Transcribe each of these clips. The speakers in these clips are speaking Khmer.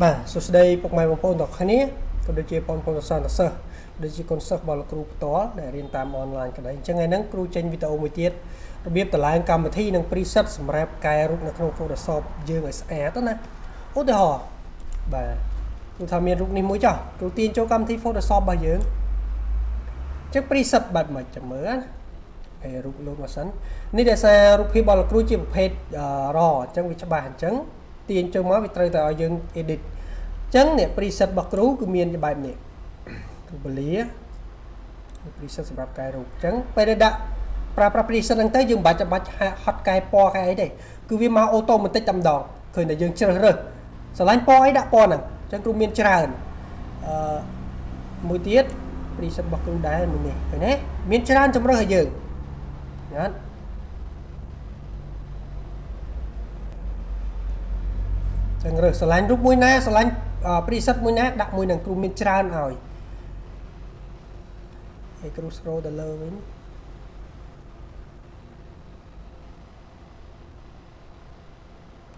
បាទសួស្តីពុកម៉ែបងប្អូនទាំងគ្នាក៏ដូចជាបងប្អូនសិស្សដូចជាកូនសិស្សរបស់លោកគ្រូផ្ទាល់ដែលរៀនតាមអនឡាញក្តីអញ្ចឹងថ្ងៃហ្នឹងគ្រូចេញវីដេអូមួយទៀតរបៀបតម្លើងកម្មវិធីនិង preset សម្រាប់កែរូបនៅក្នុង Photoshop យើងឲ្យស្អាតណាឧទាហរណ៍បាទគ្រូថាមានរូបនេះមួយចុះគ្រូទាញចូលកម្មវិធី Photoshop របស់យើងអញ្ចឹង preset បែបម៉េចចាំមើលណាហើយរូបលោកមកសិននេះដោយសាររូបភាពរបស់លោកគ្រូជាប្រភេទ raw អញ្ចឹងវាច្បាស់អញ្ចឹងទាញចូលមកវាត្រូវតែឲ្យយើង edit អញ្ចឹងនេះ preset របស់គ្រូគឺមានបែបនេះគ្រូពលា preset សម្រាប់កែរូបអញ្ចឹងពេលដែលដាក់ប្រើប្រាស់ preset ហ្នឹងទៅយើងមិនបាច់ហត់កែពណ៌កែអីទេគឺវាមក automatic តែម្ដងឃើញតែយើងជ្រើសរើសស្រឡាញ់ពណ៌អីដាក់ពណ៌ហ្នឹងអញ្ចឹងគ្រូមានច្រើនមួយទៀត preset របស់គ្រូដែរមួយនេះឃើញទេមានច្រើនជម្រើសឲ្យយើងណាចឹងរើសស្រឡាញ់រូបមួយណាស្រឡាញ់ preset មួយណាដាក់មួយនឹងគ្រូមានច្រើនឲ្យហើយគ្រូ scroll ទៅលើវិញ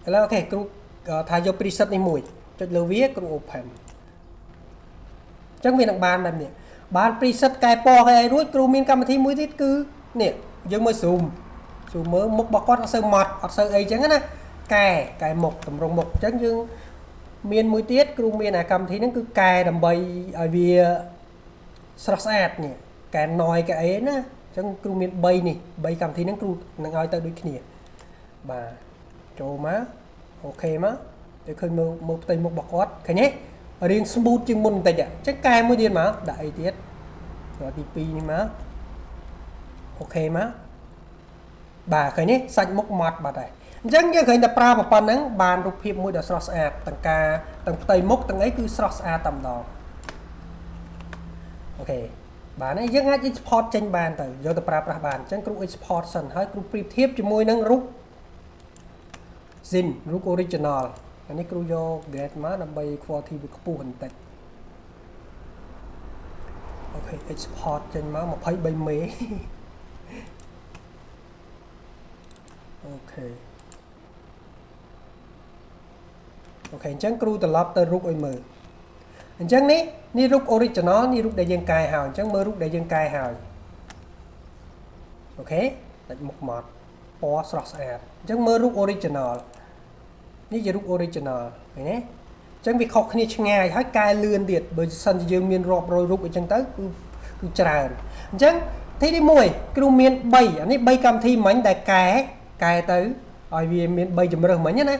ឥឡូវអូខេគ្រូថាយក preset នេះមួយចុចលើវាគ្រូ open ចឹងវានឹងបានបែបនេះបាន preset កែពណ៌កែអីរួចគ្រូមានកម្មវិធីមួយទៀតគឺនេះយើងមើល zoom មើលមុខរបស់គាត់អត់សូវម៉ត់អត់សូវអីចឹងណាកែមុខតម្រង់មុខអញ្ចឹងយើងមានមួយទៀតគ្រូមានអាកម្មវិធីហ្នឹងគឺកែដើម្បីឲ្យវាស្រស់ស្អាតនេះកែ noise កែអីណាអញ្ចឹងគ្រូមាន3នេះ3កម្មវិធីហ្នឹងគ្រូនឹងឲ្យទៅដូចគ្នាបាទចូលមកអូខេមកទៅឃើញមើលផ្ទៃមុខរបស់គាត់ឃើញទេរៀង smooth ជាងមុនបន្តិចអញ្ចឹងកែមួយទៀតមកដាក់អីទៀតទី2នេះមកអូខេមកបាទឃើញទេសាច់មុខម៉ត់បាត់ហើយអញ្ចឹងយើងឃើញតែប្រើប៉ុណ្ណឹងបានរូបភាពមួយដ៏ស្រស់ស្អាតទាំងផ្ទៃមុខទាំងអីគឺស្រស់ស្អាតតែម្ដងអូខេបាទហើយយើងអាច export ចេញបានទៅយកទៅប្រើប្រាស់បានអញ្ចឹងគ្រូ export សិនហើយគ្រូប្រៀបធៀបជាមួយនឹងរូប Zin រូប original អានេះគ្រូយក grade មកដើម្បី quality វាខ្ពស់បន្តិចអូខេ export ចេញមក23មេអូខេអញ្ចឹងគ្រូត្រឡប់ទៅរូបឲ្យមើលអញ្ចឹងនេះរូប original នេះរូបដែលយើងកែហើយអញ្ចឹងមើលរូបដែលយើងកែហើយអូខេដាច់មុខម៉ត់ពណ៌ស្រស់ស្អាតអញ្ចឹងមើលរូប original នេះជារូប original ឃើញទេអញ្ចឹងវាខុសគ្នាឆ្ងាយហើយកែលឿនទៀតបើសិនជាយើងមានរាប់រយរូបអញ្ចឹងទៅគឺច្រើនអញ្ចឹងទី1គ្រូមាន3អានេះ3កម្មវិធីមិញដែលកែទៅឲ្យវាមាន3ជម្រើសមិញណា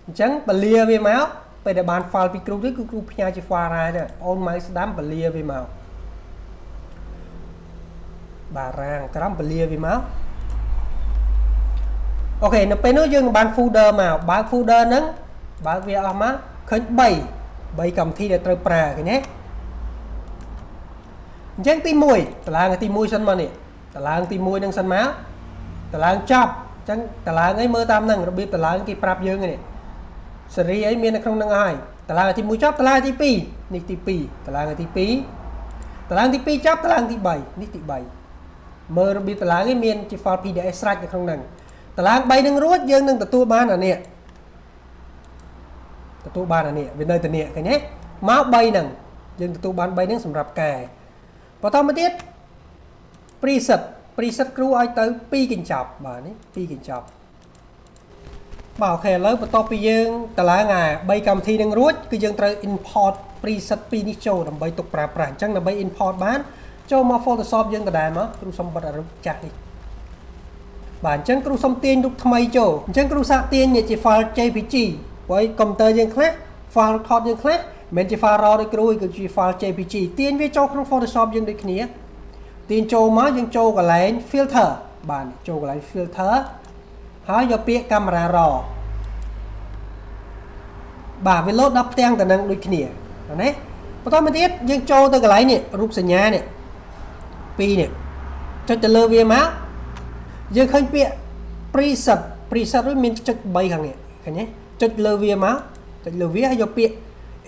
អញ្ចឹងពលាវាមកពេលដែលបាន file ពីគ្រូទៅគឺគ្រូផ្ញើជា file ទៅអូនម៉ៅស្ដាំពលាវាមកបារាំងក្រំពលាវាមកអូខេនៅពេលនោះយើងបាន folder មកបើក folder ហ្នឹងបើកវាអស់មកឃើញ3កម្មវិធីដែលត្រូវប្រើឃើញទេអញ្ចឹងទី1តឡាងទី1សិនមកនេះតឡាងទី1ហ្នឹងសិនមកតឡាងចប់អញ្ចឹងតឡាងអីមើលតាមហ្នឹងរបៀបតឡាងគេប្រាប់យើងនេះសេរីអីមាននៅក្នុងហ្នឹងហើយតឡាងទី1ចប់តឡាងទី2នេះទី2តឡាងទី2តឡាងទី2ចប់តឡាងទី3នេះទី3មើលរបៀបតឡាងនេះមានជា file PDF ស្រេចនៅក្នុងហ្នឹងតឡាង3នឹងរួចយើងនឹងទទួលបានអានេះវានៅតែនេះឃើញទេមក3ហ្នឹងយើងទទួលបាន3ហ្នឹងសម្រាប់កែបន្តមកទៀត preset គ្រូឲ្យទៅ2កញ្ចប់បាទនេះ2កញ្ចប់បាទអូខេឥឡូវបន្ទាប់ពីយើងតឡាង3កម្មវិធីនឹងរួចគឺយើងត្រូវ import preset 2នេះចូលដើម្បីទុកប្រើប្រាស់អញ្ចឹងដើម្បី import បានចូលមក Photoshop យើងដដែលមកគ្រូសុំបិទរូបចាស់នេះបាទអញ្ចឹងគ្រូសុំទាញរូបថ្មីចូលអញ្ចឹងគ្រូសាកទាញជា file JPG ព្រោះកុំព្យូទ័រយើងខ្លះ file record យើងខ្លះមិនមែនជា file raw ដូចគ្រូគឺជា file JPG ទាញវាចូលក្នុង Photoshop យើងដូចគ្នាទាញចូលមកយើងចូលកន្លែង filter បាទចូលកន្លែង filter ហើយយកពាក្យ camera raw បាទវាលោតដល់ផ្ទាំងតំណឹងដូចគ្នាណាបន្តមកទៀតយើងចូលទៅកន្លែងនេះរូបសញ្ញានេះ2នេះចុចទៅលើវាមកយើងឃើញពាក្យ preset វាមានចុច3ខាងនេះឃើញទេចុចលើវាមកចុចលើវាហើយយកពាក្យ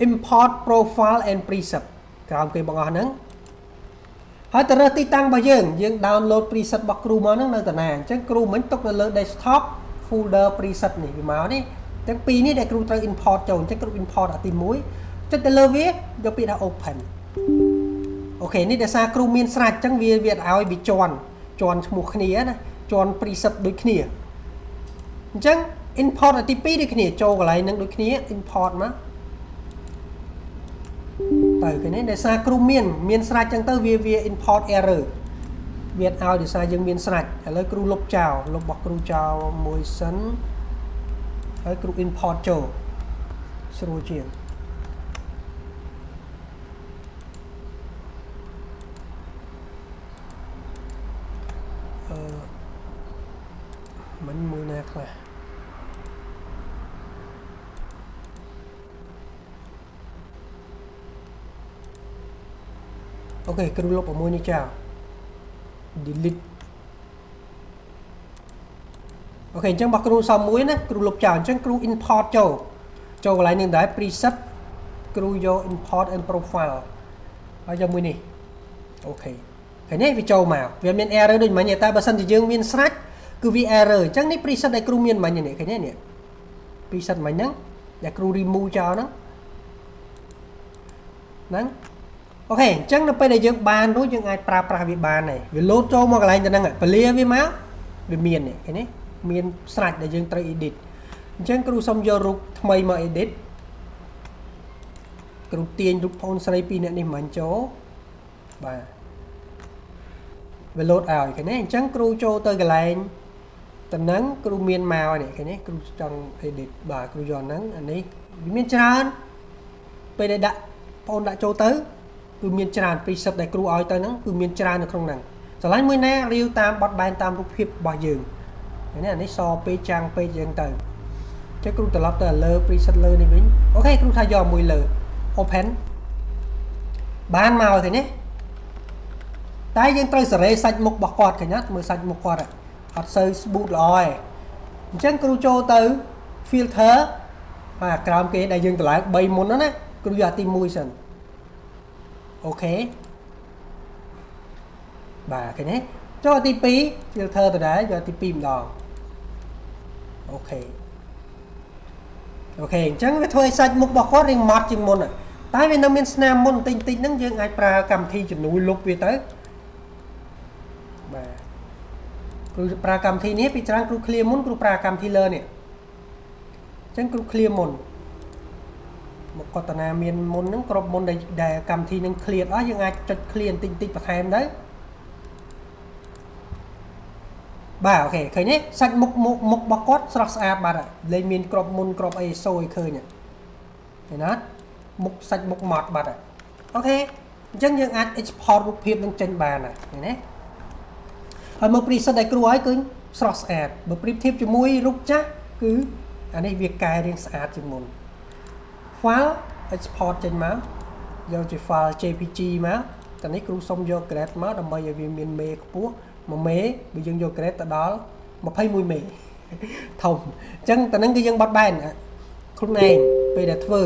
import profile and preset ក្រោមគេបងអស់ហ្នឹងហើយទៅរើសទីតាំងរបស់យើង download preset របស់គ្រូមកហ្នឹងនៅតាណាអញ្ចឹងគ្រូមិញទុកនៅលើ desktop folder preset នេះវាមកនេះ ចឹងពីរនេះដែលគ្រូត្រូវ import ចូលអញ្ចឹងគ្រូ import អាទី1ចុចទៅលើវាយកពាក្យថា open អូខេនេះដោយសារគ្រូមានស្រាច់អញ្ចឹងវាឲ្យវាជន់ឈ្មោះគ្នាណាជន់ preset ដូចគ្នាអញ្ចឹង import អាទី2ដូចគ្នាចូលកន្លែងនឹងដូចគ្នា import មកទៅគេនេះដោយសារគ្រូមានស្រាច់អញ្ចឹងទៅវា import error វាឲ្យដោយសារយើងមានស្រាច់ឥឡូវគ្រូលុបចោលលុបរបស់គ្រូចោលមួយសិនហើយគ្រូ import ចូលស្រួលជាងមិនមួយណាខ្លះអូខេគ្រូលុបមួយនេះចោល delete អូខេអញ្ចឹងរបស់គ្រូសំមួយណាគ្រូលុបចោលអញ្ចឹងគ្រូ import ចូលកន្លែងនេះដែរ preset គ្រូយក import and profile ហើយយកមួយនេះអូខេឃើញទេវាចូលមកវាមាន error ដូចមិញទេតែបើសិនជាយើងមានស្រាច់គឺវា error អញ្ចឹងនេះ preset ដែលគ្រូមានមិញនេះឃើញទេនេះ preset មិញហ្នឹងដែលគ្រូ remove ចោលហ្នឹងអូខេអញ្ចឹងនៅពេលដែលយើងបានរួចយើងអាចប្រើប្រាស់វាបានហើយវា load ចូលមកកន្លែងទៅហ្នឹងពលាវាមកវាមាននេះឃើញទេមានស្រាច់ដែលយើងត្រូវ edit អញ្ចឹងគ្រូសុំយករូបថ្មីមក edit គ្រូទាញរូបបងស្រីពីរនាក់នេះមិនចូលបាទវា load ឲ្យឃើញទេអញ្ចឹងគ្រូចូលទៅកន្លែងតំណឹងគ្រូមានមកនេះឃើញទេគ្រូចង់ edit បាទគ្រូយកហ្នឹងអានេះវាមានច្រើនពេលដែលដាក់បងដាក់ចូលទៅគឺមានច្រើន preset ដែលគ្រូឲ្យទៅហ្នឹងគឺមានច្រើននៅក្នុងហ្នឹងឆ្លាញ់មួយណារាវតាមបត់បែនតាមរូបភាពរបស់យើងឃើញទេអានេះសពេកចាំងពេកយើងទៅចឹងគ្រូត្រឡប់ទៅលើ preset លើនេះវិញអូខេគ្រូថាយកមួយលើ open បានមកឃើញទេតែយើងត្រូវសេរីសាច់មុខរបស់គាត់ឃើញអត់មើលសាច់មុខគាត់អត់សូវ smooth ល្អទេអញ្ចឹងគ្រូចូលទៅ filter បាទក្រោមគេដែលយើងតម្លើង3មុនណាគ្រូយកទី1សិនអូខេបាទឃើញទេចូលទី2 filter ទៅដែរយកទី2ម្ដងអូខេអញ្ចឹងវាធ្វើឲ្យសាច់មុខរបស់គាត់រៀងម៉ត់ជាងមុនតែវានៅមានស្នាមមុនបន្តិចហ្នឹងយើងអាចប្រើកម្មវិធីជំនួយលុបវាទៅបាទគ្រូប្រើកម្មវិធីនេះពីច្រើនគ្រូ clear មុនគ្រូប្រើកម្មវិធីលើនេះអញ្ចឹងគ្រូ clear មុនមកកតនាមានមុនហ្នឹងគ្របមុនដែលកម្មវិធីនឹង clear អស់យើងអាចចុច clear បន្តិចបន្ថែមទៅបាទអូខេឃើញទេសាច់មុខរបស់គាត់ស្រស់ស្អាតបាទលេងមានគ្របមុនគ្របអីសូយឃើញឃើញណាមុខសាច់មុខម៉ត់បាទអូខេអញ្ចឹងយើងអាច export រូបភាពនឹងចេញបានឃើញទេហើយមក preset ដែលគ្រូឲ្យគឺស្រស់ស្អាតបើប្រៀបធៀបជាមួយរូបចាស់គឺអានេះវាកែរៀងស្អាតជាងមុន file export ចេញមកយកជា file JPG មកតែនេះគ្រូសុំយក grade មកដើម្បីឲ្យវាមានមេខ្ពស់1មេបើយើងយក grade ទៅដល់21មេធំអញ្ចឹងតែនឹងគឺយើងបត់បែនខ្លួនឯងពេលដែលធ្វើ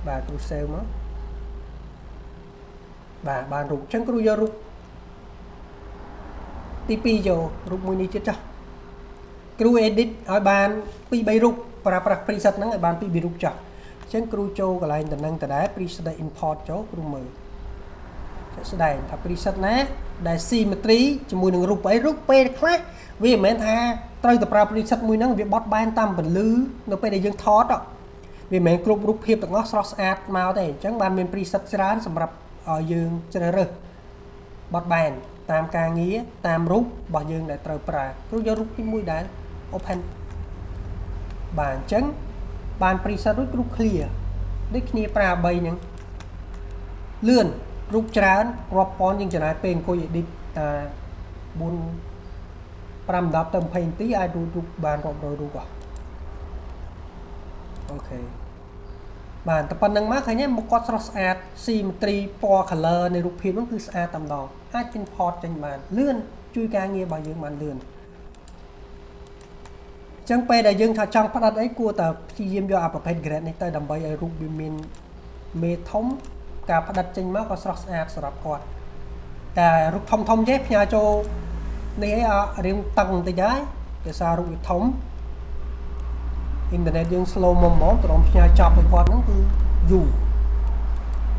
បាទគ្រូ save មកបាទបានរូបអញ្ចឹងគ្រូយករូបទី2យករូបមួយនេះទៀតចុះគ្រូ edit ឲ្យបាន2 3រូបប្រើប្រាស់ preset ហ្នឹងឲ្យបាន2 3រូបចុះអញ្ចឹងគ្រូចូលកន្លែងតំណឹងតដែរ preset import ចូលគ្រូមើលស្ដែងថា preset ណាដែល symmetry ជាមួយនឹងរូបអីរូបពេលខ្លះវាមិនមែនថាត្រូវតែប្រើ preset មួយហ្នឹងវាបត់បែនតាមពន្លឺនៅពេលដែលយើងថតវាមិនមែនគ្រប់រូបភាពទាំងអស់ស្រស់ស្អាតមកទេអញ្ចឹងបានមាន preset ច្រើនសម្រាប់ឲ្យយើងជ្រើសរើសបត់បែនតាមការងារតាមរូបរបស់យើងដែលត្រូវប្រើគ្រូយករូបទី1ដែរ open បាទអញ្ចឹងបាន preset រួចគ្រូ clear ដូចគ្នាប្រើ3ហ្នឹងលឿនរូបច្រើនរាប់ពាន់យើងចំណាយពេលអង្គុយ edit តែ4 5 10ទៅ20នាទីអាចរូបបានរាប់រយរូបអូខេបាទតែប៉ុណ្្នឹងមកឃើញទេមុខគាត់ស្រស់ស្អាត symmetry ពណ៌ color នៃរូបភាពហ្នឹងគឺស្អាតតែម្ដងអាច import ចេញបានលឿនជួយការងាររបស់យើងបានលឿនអញ្ចឹងពេលដែលយើងថាចង់ផ្ដិតអីគួរតែព្យាយាមយកអាប្រភេទ grade នេះទៅដើម្បីឲ្យរូបវាមានមេធំការផ្ដិតចេញមកក៏ស្រស់ស្អាតសម្រាប់គាត់តែរូបធំទេផ្ញើចូលនេះអីរៀងតឹងបន្តិចហើយដោយសាររូបវាធំ អ៊ីនធឺណិតយើង slow មកត្រង់ផ្ញើចប់ឲ្យគាត់ហ្នឹងគឺយូរ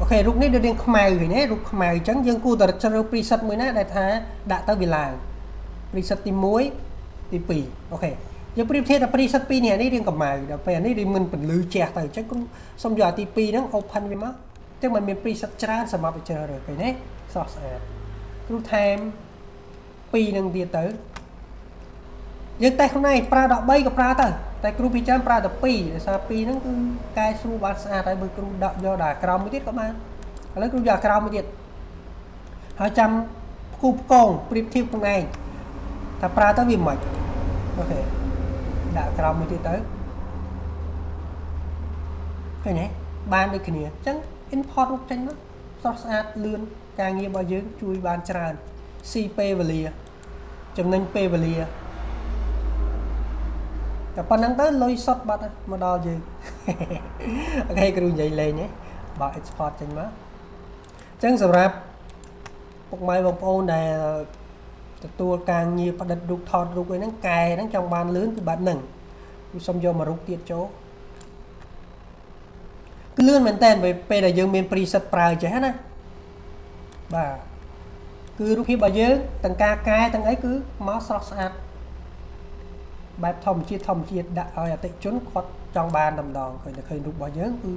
អូខេរូបនេះដូចរៀងខ្មៅឃើញទេរូបខ្មៅអញ្ចឹងយើងគួរតែជ្រើសរើស preset មួយណាដែលថាដាក់ទៅវាឡើង preset ទី1ទី2អូខេយើងប្រៀបធៀបតែ preset 2នេះរៀងកម្ៅដល់ពេលនេះរៀងមិនពលឺជះទៅអញ្ចឹងគ្រូសុំយកទី2ហ្នឹង open វាមកអញ្ចឹងมันមាន preset ច្រើនសម្រាប់ជ្រើសរើសឃើញទេស្រស់ស្អាតគ្រូថែម2ហ្នឹងទៀតទៅយើងតេស្តខ្លួនឯងប្រើ13ក៏ប្រើទៅតែគ្រូពីច្រើនប្រើតែ2ដោយសារ2ហ្នឹងគឺកែស្រួលបានស្អាតហើយបើគ្រូដាក់យកដល់ក្រោមមួយទៀតក៏បានឥឡូវគ្រូយកក្រោមមួយទៀតហើយចាំផ្គូផ្គងប្រៀបធៀបខ្លួនឯងថាប្រើទៅវាមិនអូខេដាក់ក្រោមមួយទៀតទៅឃើញទេបានដូចគ្នាអញ្ចឹង import រូបចេញមកស្រស់ស្អាតលឿនការងាររបស់យើងជួយបានច្រើនស៊ីពេលវេលាចំណេញពេលវេលាតែប៉ុណ្្នឹងទៅលុយសុទ្ធបាត់មកដល់យើងអូខេគ្រូនិយាយលេងទេបើ export ចេញមកអញ្ចឹងសម្រាប់ពុកម៉ែបងប្អូនដែលទទួលការងារផ្ដិតរូបថតរូបអីហ្នឹងកែហ្នឹងចង់បានលឿនគឺបែបហ្នឹងខ្ញុំសុំយកមករូបទៀតចូលគឺលឿនមែនតើពេលដែលយើងមាន preset ប្រើចេះណាបាទគឺរូបភាពរបស់យើងទាំងការកែទាំងអីគឺមកស្រស់ស្អាតបែបធម្មជាតិដាក់ឲ្យអតិថិជនគាត់ចង់បានតែម្ដងឃើញតែឃើញរូបរបស់យើងគឺ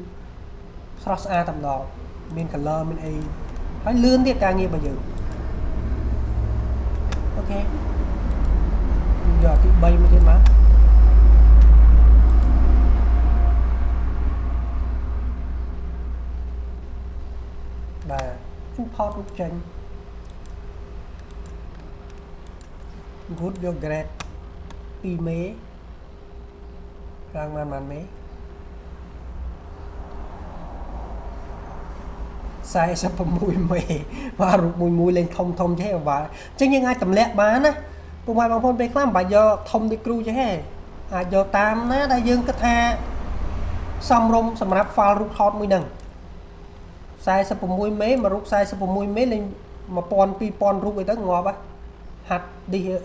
ស្រស់ស្អាតតែម្ដងមាន color មានអីហើយលឿនទៀតការងាររបស់យើងអូខេយកទី3មួយទៀតមកបាទ import រូបចេញ good យក grade 2មេខាងបានមេ46មេបាទរូបមួយលេងធំចេះបាទអញ្ចឹងយើងអាចទម្លាក់បានណាពុកម៉ែបងប្អូនពេលខ្លះមិនបាច់យកធំដូចគ្រូចេះទេអាចយកតាមណាដែលយើងគិតថាសមរម្យសម្រាប់ file រូបថតមួយហ្នឹង46មេមួយរូប46មេលេង1000 2000រូបអីទៅងាប់ហ่ะហាត់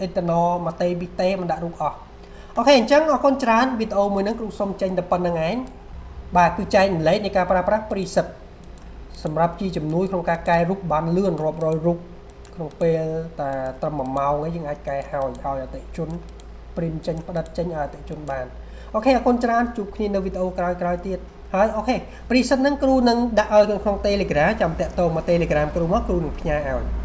internal មកទេពីទេមិនដាក់រូបអស់អូខេអញ្ចឹងអរគុណច្រើនវីដេអូមួយហ្នឹងគ្រូសុំចេញតែប៉ុណ្្នឹងឯងបាទគឺចែកម្លែកនៃការប្រើប្រាស់ preset សម្រាប់ជាជំនួយក្នុងការកែរូបបានលឿនរាប់រយរូបក្នុងពេលតែត្រឹម1ម៉ោងឯងយើងអាចកែឲ្យអតិថិជន print ចេញផ្ដិតចេញឲ្យអតិថិជនបានអូខេអរគុណច្រើនជួបគ្នានៅវីដេអូក្រោយទៀតហើយអូខេ preset ហ្នឹងគ្រូនឹងដាក់ឲ្យក្នុង Telegram ចាំតាក់ទងមក Telegram គ្រូមកគ្រូនឹងផ្ញើឲ្យ